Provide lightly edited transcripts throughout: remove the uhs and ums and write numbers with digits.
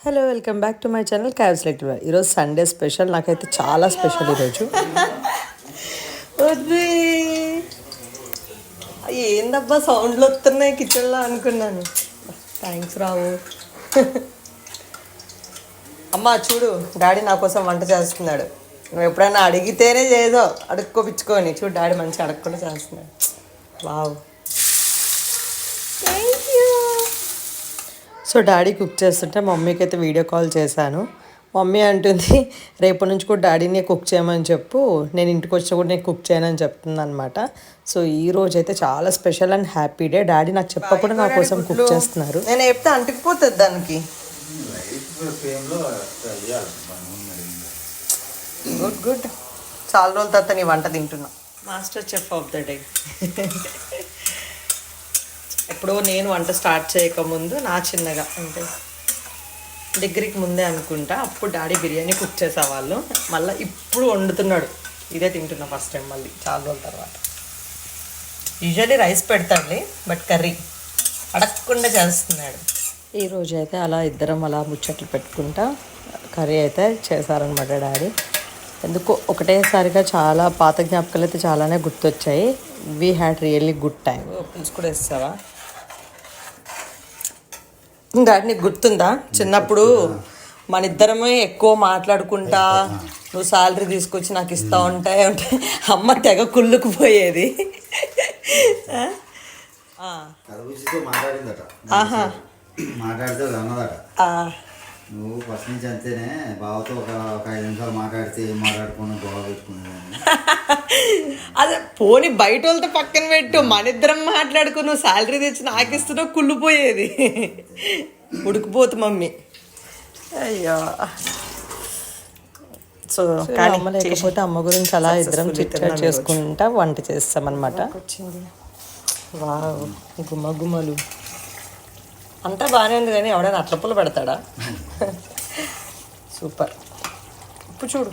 Hello welcome back to my channel cabs like ఈరోజు Sunday special. నాకైతే చాలా special ఈరోజు. వద్దు ఏందబ్బా సౌండ్లు వస్తున్నాయి కిచెన్లో అనుకున్నాను. థ్యాంక్స్ రావు. అమ్మ చూడు, డాడీ నా కోసం వంట చేస్తున్నాడు. నువ్వు ఎప్పుడైనా అడిగితేనే చేదో, అడుక్కోపించుకొని చూడు, డాడీ మంచిగా అడగకుండా చేస్తున్నాడు. వావ్, సో డాడీ కుక్ చేస్తుంటే మమ్మీకి అయితే వీడియో కాల్ చేశాను. మమ్మీ అంటుంది రేపటి నుంచి కూడా డాడీని కుక్ చేయమని చెప్పు, నేను ఇంటికి వచ్చి కూడా నేను కుక్ చేయనని చెప్తుంది అనమాట. సో ఈ రోజు అయితే చాలా special and happy day. Daddy నాకు చెప్పకుండా నా కోసం కుక్ చేస్తున్నారు. నేను చెప్తే అంటుకుపోతుంది దానికి. గుడ్ గుడ్, చాలా రోజుల తర్వాత నీ వంట తింటున్నా. Master chef of the day. ఎప్పుడో నేను వంట స్టార్ట్ చేయకముందు నా చిన్నగా అంటే డిగ్రీకి ముందే అనుకుంటా, అప్పుడు డాడీ బిర్యానీ కుక్ చేసేవాళ్ళు. మళ్ళీ ఇప్పుడు వండుతున్నాడు, ఇదే తింటున్నా ఫస్ట్ టైం మళ్ళీ చాలా రోజుల తర్వాత. యూజువల్లీ రైస్ పెడతాడులే, బట్ కర్రీ అడగకుండా చేస్తున్నాడు. ఈరోజు అయితే అలా ఇద్దరం అలా ముచ్చట్లు పెట్టుకుంటా కర్రీ అయితే చేశారనమాట డాడీ. ఎందుకో ఒకటేసారిగా చాలా పాత జ్ఞాపకాలు అయితే చాలానే గుర్తొచ్చాయి. We had really good time. పులుసు కూడా వేస్తావా డాడీ? నీకు గుర్తుందా చిన్నప్పుడు మన ఇద్దరమే ఎక్కువ మాట్లాడుకుంటా, నువ్వు శాలరీ తీసుకొచ్చి నాకు ఇస్తా ఉంటాయి అంటే అమ్మ తెగ కుళ్ళుకుపోయేది. నువ్వు ఫస్ట్ నుంచి అంతేనే, బావతో ఒక 5 నిమిషాలు మాట్లాడితే ఏం మాట్లాడుకుని గొడవ పెట్టుకునేదాన్ని. అదే పోనీ బయట వాళ్ళతో పక్కన పెట్టు, మన ఇద్దరం మాట్లాడుకుని నువ్వు శాలరీ తెచ్చి నాకు ఇస్తున్నావు కుళ్ళిపోయేది. ఉడికిపోతు మమ్మీ. అయ్యో, సో కానీ అమ్మ లేకపోతే అమ్మ గురించి అలా ఇద్దరం చిట్చాట్ చేసుకుంటా వంట చేస్తామన్నమాట. వచ్చింది వావ్, గుమ్మ గుమ్మలు అంతా బాగానే ఉంది, కానీ ఎవడైనా అట్ల పుల్ల పెడతాడా? సూపర్. ఇప్పుడు చూడు.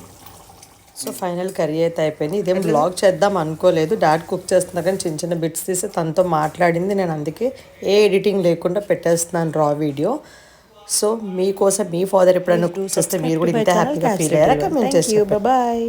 సో ఫైనల్ కర్రీ అయితే అయిపోయింది. ఇదేం బ్లాగ్ చేద్దాం అనుకోలేదు, డాడీ కుక్ చేస్తున్నా కానీ చిన్న చిన్న బిట్స్ తీసి తనతో మాట్లాడింది. నేను అందుకే ఏ ఎడిటింగ్ లేకుండా పెట్టేస్తున్నాను రా వీడియో. సో మీకోసం మీ ఫాదర్ ఎప్పుడైనా కుక్ చేస్తే మీరు కూడా ఇంత హ్యాపీగా ఫీల్ అయ్యారా? కమెంట్ చేసి బాయ్.